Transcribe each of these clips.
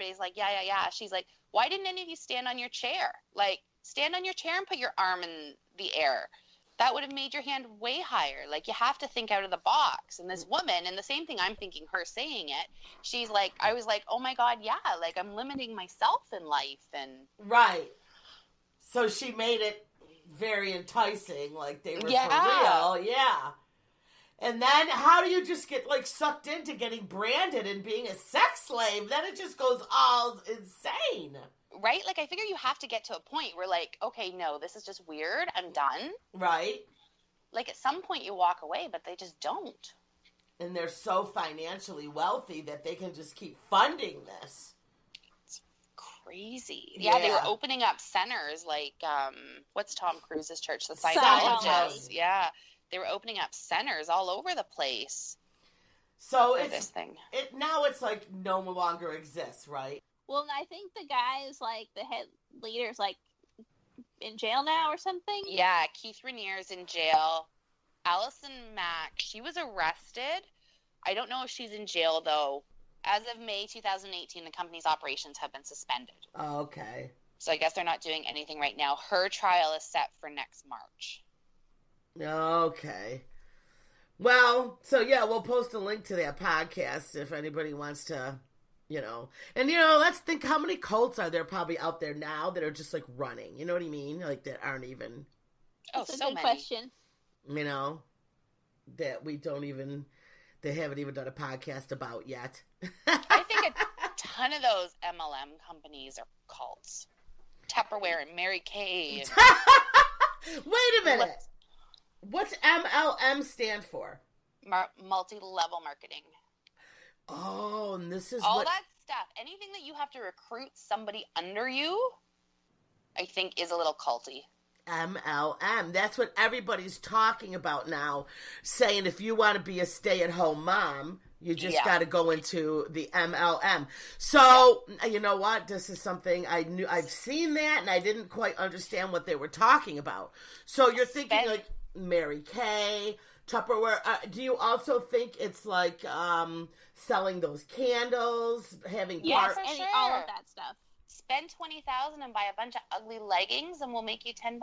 everybody's like, yeah. She's like, why didn't any of you stand on your chair? Like, stand on your chair and put your arm in the air. That would have made your hand way higher. Like, you have to think out of the box. And this woman, and the same thing I'm thinking, her saying it, she's like, I was like, oh my God, yeah, like, I'm limiting myself in life. And right. So she made it very enticing, like they were for real. Yeah. And then how do you just get, like, sucked into getting branded and being a sex slave? Then it just goes all insane. Right? Like, I figure you have to get to a point where, like, okay, no, this is just weird. I'm done. Right. Like, at some point you walk away, but they just don't. And they're so financially wealthy that they can just keep funding this. It's crazy. Yeah, they were opening up centers like, what's Tom Cruise's church? The Scientologists. Yeah. They were opening up centers all over the place. So it's, now it's like no longer exists, right? Well, and I think the guy is like the head leader is like in jail now or something. Yeah, Keith Rainier's in jail. Allison Mack, she was arrested. I don't know if she's in jail though. As of May 2018, the company's operations have been suspended. Oh, okay. So I guess they're not doing anything right now. Her trial is set for next March. Okay. Well, so yeah, we'll post a link to that podcast if anybody wants to. And let's think how many cults are there probably out there now that are just like running, you know what I mean? Like that aren't even. That's a good question. That they haven't even done a podcast about yet. I think a ton of those MLM companies are cults. Tupperware and Mary Kay. Wait a minute. What's MLM stand for? Multi-level marketing. Oh, and this is all that stuff. Anything that you have to recruit somebody under you, I think is a little culty. MLM. That's what everybody's talking about now, saying if you want to be a stay-at-home mom, you just got to go into the MLM. So, you know what? This is something I've seen that, and I didn't quite understand what they were talking about. So you're thinking like Mary Kay, Tupperware. Do you also think it's like selling those candles, having all of that stuff? Spend $20,000 and buy a bunch of ugly leggings, and we'll make you $10.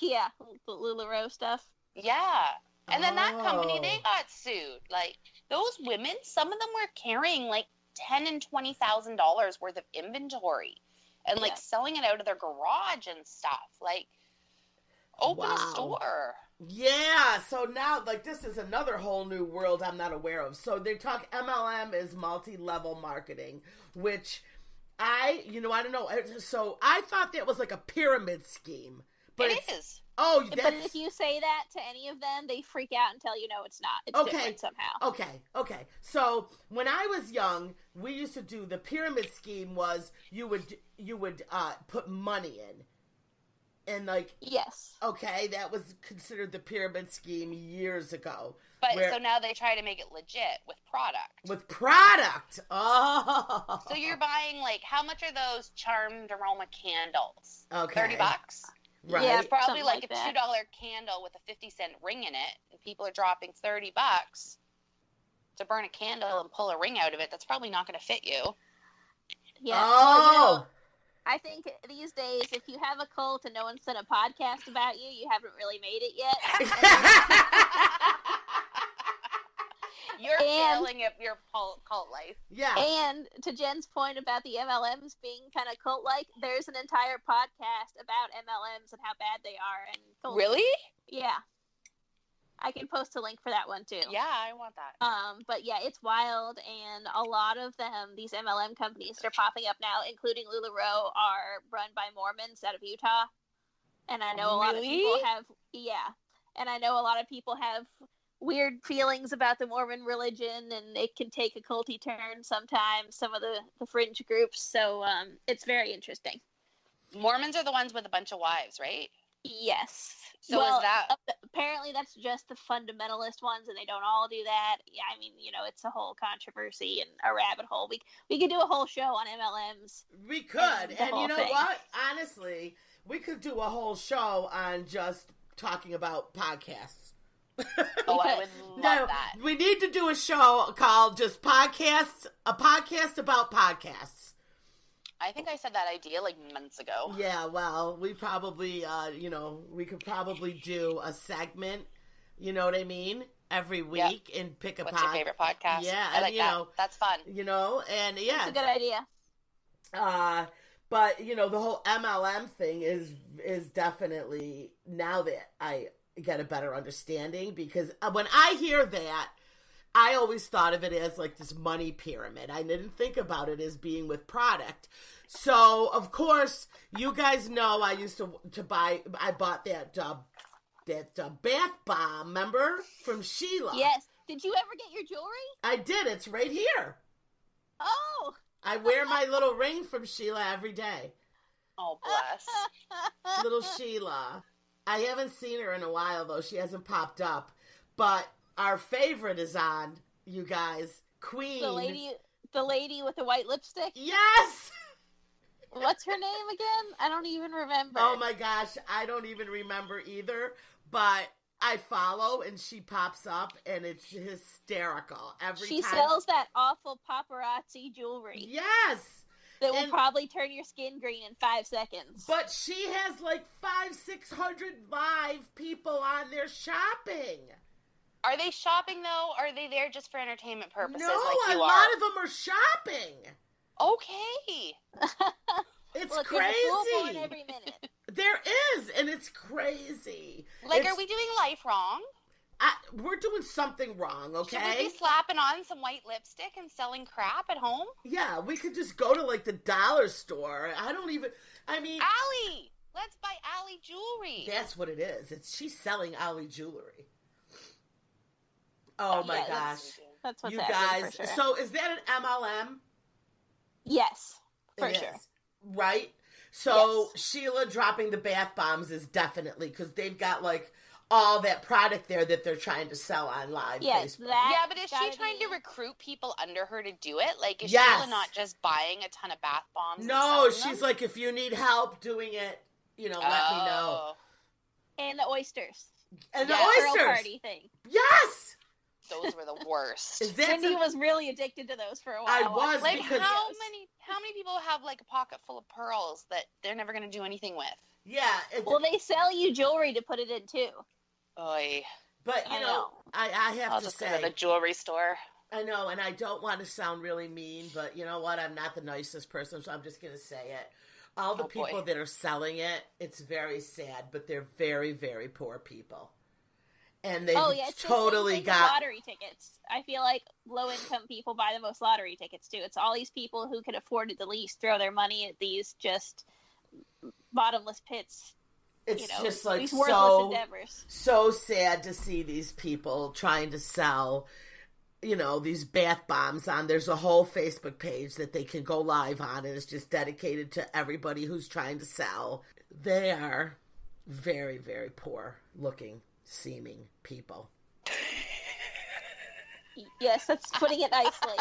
Yeah, the LuLaRoe stuff. Yeah, and then that company, they got sued. Like those women, some of them were carrying like $10,000 and $20,000 worth of inventory, and like selling it out of their garage and stuff. Like open a store. Yeah, so now, like, this is another whole new world I'm not aware of. So they talk MLM is multi-level marketing, which I don't know. So I thought that was like a pyramid scheme. But it is. Oh, but if you say that to any of them, they freak out and tell you, no, it's not. It's different somehow. Okay. So when I was young, we used to do, the pyramid scheme was you would put money in. And like, yes. Okay, that was considered the pyramid scheme years ago. But so now they try to make it legit with product. Oh. So you're buying, like, how much are those charmed aroma candles? Okay. $30? Right. Yeah, probably like a that. $2 candle with a 50-cent ring in it, and people are dropping $30 to burn a candle and pull a ring out of it. That's probably not going to fit you. Yeah. Oh. I think these days, if you have a cult and no one's done a podcast about you, you haven't really made it yet. You're failing at your cult life. Yeah. And to Jen's point about the MLMs being kind of cult-like, there's an entire podcast about MLMs and how bad they are. And really? Yeah. I can post a link for that one too. Yeah, I want that. But yeah, it's wild, and a lot of them, these MLM companies that are popping up now, including LuLaRoe, are run by Mormons out of Utah. And I know a lot of people have, and I know a lot of people have weird feelings about the Mormon religion, and it can take a culty turn sometimes, some of the fringe groups. So it's very interesting. Mormons are the ones with a bunch of wives, right? Yes. So is that... apparently that's just the fundamentalist ones, and they don't all do that. Yeah, I mean, it's a whole controversy and a rabbit hole. We could do a whole show on MLMs. We could. And you know what? Honestly, we could do a whole show on just talking about podcasts. Oh, I would love that. We need to do a show called just podcasts, a podcast about podcasts. I think I said that idea like months ago. Yeah, well, we probably, we could probably do a segment, you know what I mean, every week and pick a What's your favorite podcast? Yeah, I like that. That's fun. And yeah. It's a good idea. But, the whole MLM thing is definitely, now that I get a better understanding, because when I hear that, I always thought of it as like this money pyramid. I didn't think about it as being with product. So, of course, you guys know I used to buy, I bought that bath bomb, remember? From Sheila. Yes. Did you ever get your jewelry? I did. It's right here. Oh. I wear my little ring from Sheila every day. Oh, bless. Little Sheila. I haven't seen her in a while, though. She hasn't popped up. But our favorite is on, you guys. Queen. The lady with the white lipstick? Yes! What's her name again? I don't even remember. Oh my gosh, I don't even remember either. But I follow and she pops up and it's hysterical every time. She sells that awful paparazzi jewelry. Yes! That will probably turn your skin green in 5 seconds. But she has like 500-600 live people on there shopping. Are they shopping, though? Or are they there just for entertainment purposes? No, like a lot of them are shopping. Okay. It's crazy. There's a every minute. There is, and it's crazy. Like, are we doing life wrong? We're doing something wrong, okay? Should we be slapping on some white lipstick and selling crap at home? Yeah, we could just go to, like, the dollar store. Allie, let's buy Allie jewelry. That's what it is. She's selling Allie jewelry. Oh, my gosh. That's what's you happening, guys. for sure. So, is that an MLM? Yes, for it sure. Is, right? So, yes. Sheila dropping the bath bombs is definitely, because they've got, like, all that product there that they're trying to sell on live yes, Facebook. Yeah, but is she trying to recruit people under her to do it? Like, is Sheila not just buying a ton of bath bombs? No, she's like, if you need help doing it, let me know. And the oysters. And the oysters. Girl party thing. Yes! Those were the worst. Cindy was really addicted to those for a while. I was, like, because how many people have like a pocket full of pearls that they're never going to do anything with? Yeah. Well, they sell you jewelry to put it in too. Oy. But I have I'll to just say, go to the jewelry store. I know, and I don't want to sound really mean, but you know what? I'm not the nicest person, so I'm just going to say it. All the people that are selling it, it's very sad, but they're very, very poor people. And they've totally got lottery tickets. I feel like low-income people buy the most lottery tickets too. It's all these people who can afford it the least throw their money at these just bottomless pits. It's just like these worthless endeavors. So sad to see these people trying to sell, these bath bombs on. There's a whole Facebook page that they can go live on, and it's just dedicated to everybody who's trying to sell. They are very, very poor looking, seeming people. Yes, that's putting it nicely.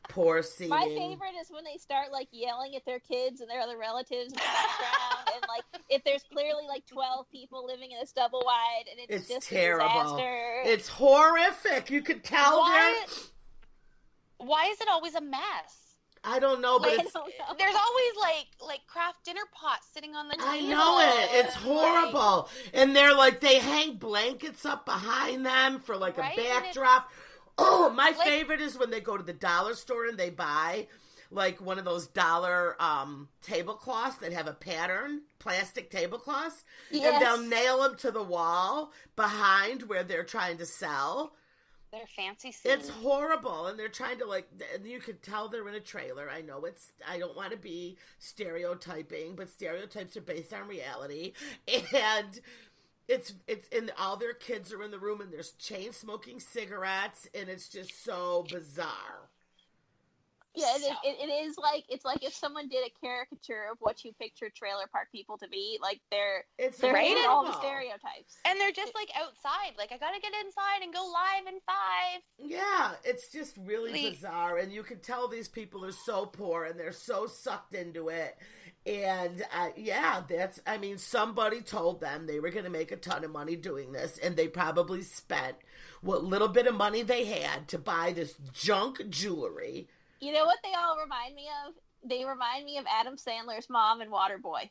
Poor seeming. My favorite is when they start like yelling at their kids and their other relatives in the background, and like if there's clearly like 12 people living in this double wide, and it's just terrible. A disaster. It's horrific. You could tell Why is it always a mess? I don't know, but there's always like craft dinner pots sitting on the table. I know it. It's horrible. And they're like, they hang blankets up behind them for like a backdrop. Oh, my favorite is when they go to the dollar store and they buy like one of those dollar tablecloths that have a pattern, plastic tablecloths. Yes. And they'll nail them to the wall behind where they're trying to sell. They're fancy scenes. It's horrible, and they're trying to you can tell they're in a trailer. I know I don't want to be stereotyping, but stereotypes are based on reality, and it's and all their kids are in the room, and there's chain smoking cigarettes, and it's just so bizarre. Yeah, it is like, it's like if someone did a caricature of what you picture trailer park people to be. Like they're hitting all the stereotypes, and they're just like outside. Like, I gotta get inside and go live in 5. Yeah, it's just really bizarre, and you can tell these people are so poor and they're so sucked into it. And somebody told them they were going to make a ton of money doing this, and they probably spent what little bit of money they had to buy this junk jewelry. You know what they all remind me of? They remind me of Adam Sandler's mom and Waterboy.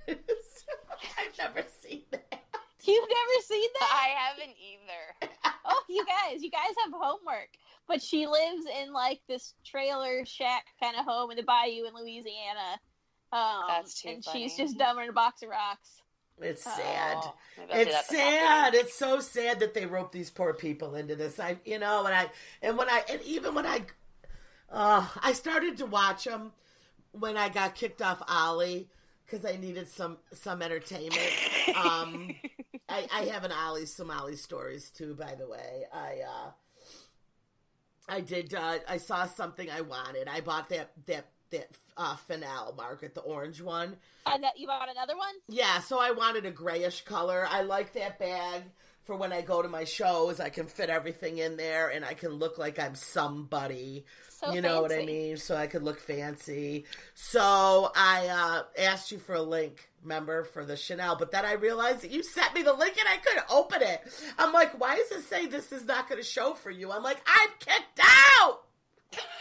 I've never seen that. You've never seen that? I haven't either. Oh, you guys have homework. But she lives in like this trailer shack kind of home in the bayou in Louisiana. That's too and funny. She's just dumber than a box of rocks. It's sad. It's sad. It's so sad that they rope these poor people into this. I started to watch them when I got kicked off Ollie because I needed some entertainment. I have some Ollie stories too, by the way. I saw something I wanted. I bought that Fennel, Margret, the orange one. And you bought another one? Yeah, so I wanted a grayish color. I like that bag for when I go to my shows. I can fit everything in there, and I can look like I'm somebody. So you know fancy. what I mean? So I could look fancy. So I asked you for a link, remember, for the Chanel. But then I realized that you sent me the link, and I couldn't open it. I'm like, why does it say this is not going to show for you? I'm like, I'm kicked out!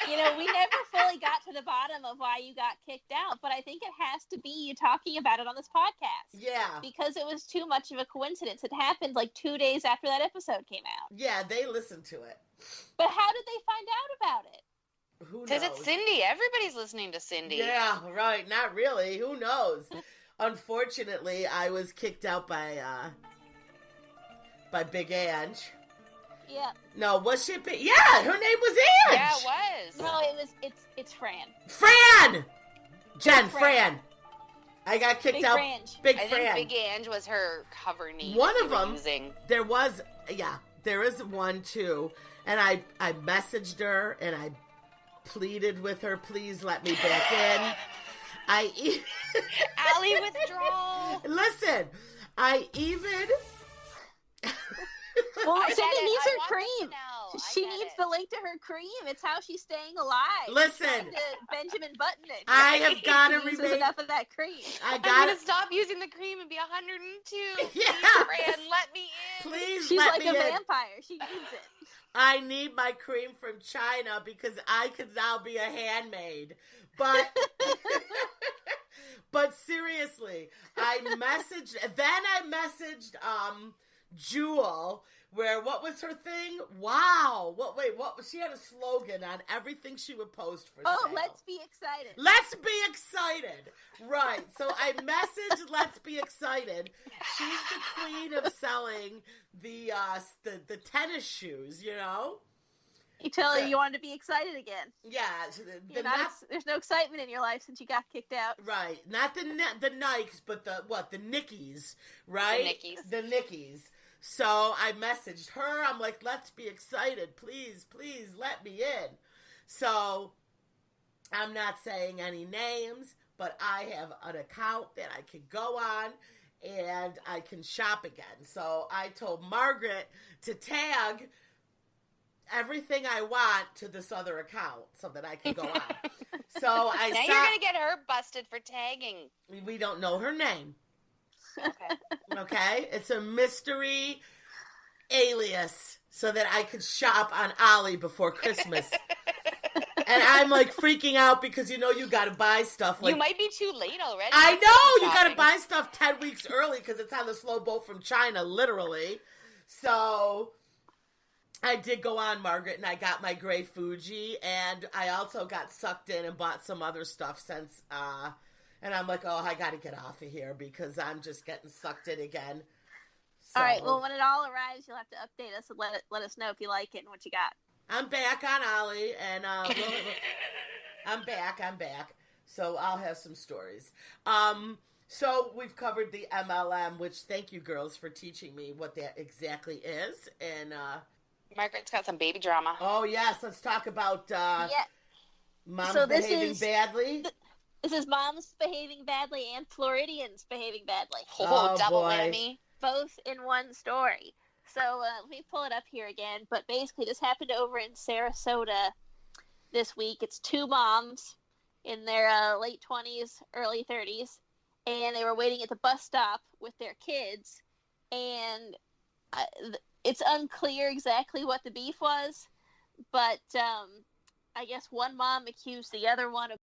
You know, we never fully got to the bottom of why you got kicked out, but I think it has to be you talking about it on this podcast. Yeah. Because it was too much of a coincidence. It happened like 2 days after that episode came out. Yeah, they listened to it. But how did they find out about it? Who knows? Because it's Cindy. Everybody's listening to Cindy. Yeah, right. Not really. Who knows? Unfortunately, I was kicked out by Big Ange. Yeah. No, was she? Yeah, her name was Ange. Yeah, it was. No, it's Fran. Fran! Jen, Fran. I got kicked Big out. Frange. Big I Fran. think Big Ange was her cover name. One of them. Using. There is one too. And I messaged her and I pleaded with her, please let me back in. Allie withdrawal. Listen, I even... Well, I Cindy get it. needs I her want cream. to know. She needs the link to her cream. It's how she's staying alive. Listen. She's trying to Benjamin Button it. I have got to She uses remain... enough of that cream. I I'm got going to to stop using the cream and be 102. Yeah. Please, Fran, let me in. Please She's let like me a in. vampire. She needs it. I need my cream from China because I could now be a handmaid. But but seriously, I messaged Jewel, where what was her thing? Wow. What she had a slogan on everything she would post for Oh, sale. let's be excited. Let's be excited. Right. So I messaged Let's Be Excited. She's the queen of selling the tennis shoes, you know? You tell her you wanted to be excited again. Yeah. There's no excitement in your life since you got kicked out. Right. Not the Nikes, but the Nickies, right? The Nickies. So I messaged her. I'm like, let's be excited. Please let me in. So I'm not saying any names, but I have an account that I can go on and I can shop again. So I told Margret to tag everything I want to this other account so that I can go on. So Now you're going to get her busted for tagging. We don't know her name. Okay. Okay? It's a mystery alias so that I could shop on Ollie before Christmas. And I'm like freaking out because you got to buy stuff. Like, you might be too late already. I know! You got to buy stuff 10 weeks early because it's on the slow boat from China, literally. So I did go on, Margret, and I got my gray Fuji, and I also got sucked in and bought some other stuff since, and I'm like, oh, I got to get off of here because I'm just getting sucked in again. So, all right, well, when it all arrives, you'll have to update us and let us know if you like it and what you got. I'm back on Ollie, and I'm back. So I'll have some stories. So we've covered the MLM, which thank you, girls, for teaching me what that exactly is, and Margaret's got some baby drama. oh, yes. Let's talk about Mom's behaving badly? This is Moms Behaving Badly and Floridians Behaving Badly. Oh, double whammy. Both in one story. So let me pull it up here again. But basically, this happened over in Sarasota this week. It's two moms in their late 20s, early 30s. And they were waiting at the bus stop with their kids. And it's unclear exactly what the beef was. But I guess one mom accused the other one of